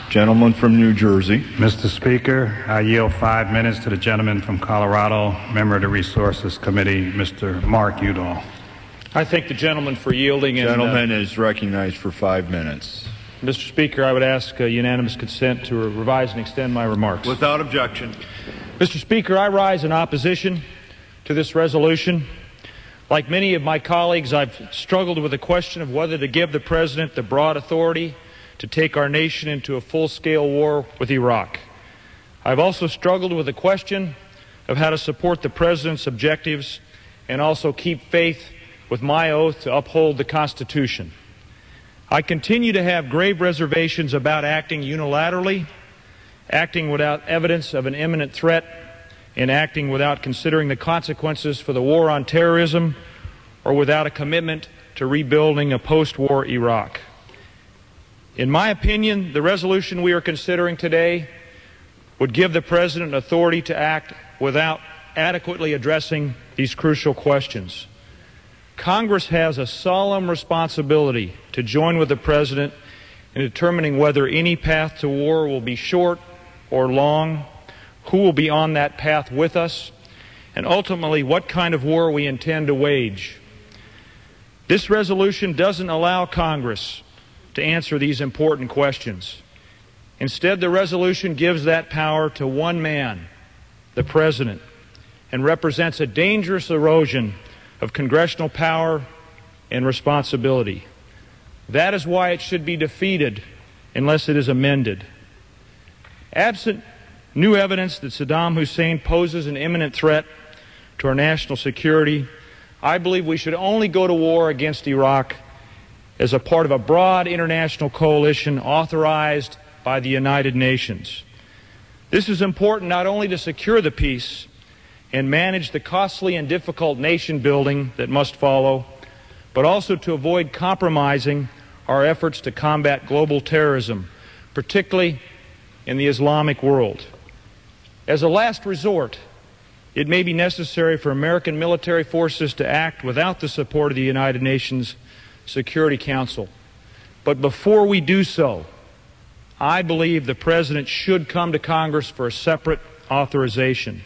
Gentleman from New Jersey. Mr. Speaker, I yield 5 minutes to the gentleman from Colorado, member of the Resources Committee, Mr. Mark Udall. I thank the gentleman for yielding. Gentleman is recognized for 5 minutes. Mr. Speaker, I would ask unanimous consent to revise and extend my remarks. Without objection. Mr. Speaker, I rise in opposition to this resolution. Like many of my colleagues, I've struggled with the question of whether to give the President the broad authority to take our nation into a full-scale war with Iraq. I've also struggled with the question of how to support the President's objectives and also keep faith with my oath to uphold the Constitution. I continue to have grave reservations about acting unilaterally, acting without evidence of an imminent threat, and acting without considering the consequences for the war on terrorism or without a commitment to rebuilding a post-war Iraq. In my opinion, the resolution we are considering today would give the President authority to act without adequately addressing these crucial questions. Congress has a solemn responsibility to join with the President in determining whether any path to war will be short or long, who will be on that path with us, and ultimately what kind of war we intend to wage. This resolution doesn't allow Congress to answer these important questions. Instead, the resolution gives that power to one man, the President, and represents a dangerous erosion of congressional power and responsibility. That is why it should be defeated unless it is amended. Absent new evidence that Saddam Hussein poses an imminent threat to our national security, I believe we should only go to war against Iraq as a part of a broad international coalition authorized by the United Nations. This is important not only to secure the peace and manage the costly and difficult nation building that must follow, but also to avoid compromising our efforts to combat global terrorism, particularly in the Islamic world. As a last resort, it may be necessary for American military forces to act without the support of the United Nations Security Council. But before we do so, I believe the President should come to Congress for a separate authorization.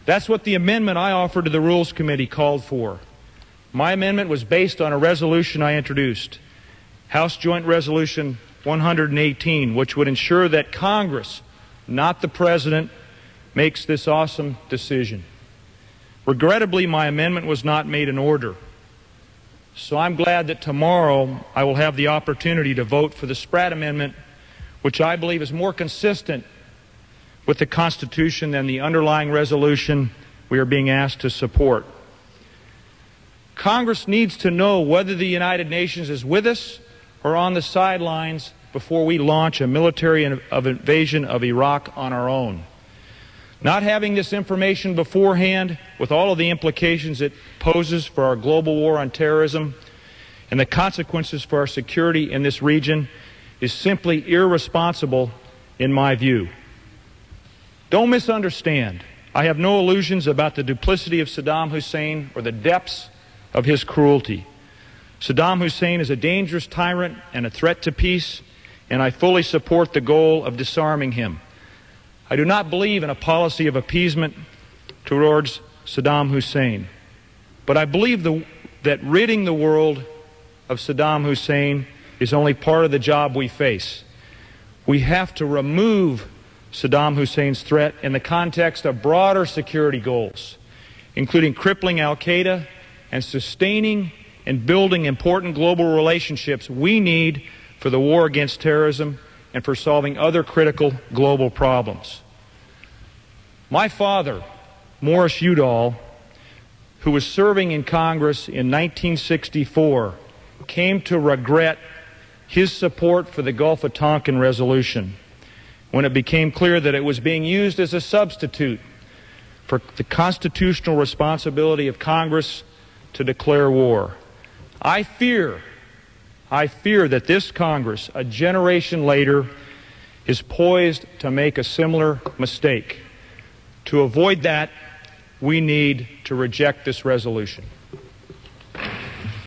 That's what the amendment I offered to the Rules Committee called for. My amendment was based on a resolution I introduced, House Joint Resolution 118, which would ensure that Congress, not the President, makes this awesome decision. Regrettably, my amendment was not made in order. So I'm glad that tomorrow I will have the opportunity to vote for the Spratt Amendment, which I believe is more consistent with the Constitution than the underlying resolution we are being asked to support. Congress needs to know whether the United Nations is with us or on the sidelines before we launch a military invasion of Iraq on our own. Not having this information beforehand, with all of the implications it poses for our global war on terrorism and the consequences for our security in this region, is simply irresponsible in my view. Don't misunderstand. I have no illusions about the duplicity of Saddam Hussein or the depths of his cruelty. Saddam Hussein is a dangerous tyrant and a threat to peace, and I fully support the goal of disarming him. I do not believe in a policy of appeasement towards Saddam Hussein, but I believe that ridding the world of Saddam Hussein is only part of the job we face. We have to remove Saddam Hussein's threat in the context of broader security goals, including crippling al-Qaeda and sustaining and building important global relationships we need for the war against terrorism and for solving other critical global problems. My father, Morris Udall, who was serving in Congress in 1964, came to regret his support for the Gulf of Tonkin resolution when it became clear that it was being used as a substitute for the constitutional responsibility of Congress to declare war. I fear that this Congress, a generation later, is poised to make a similar mistake. To avoid that, we need to reject this resolution.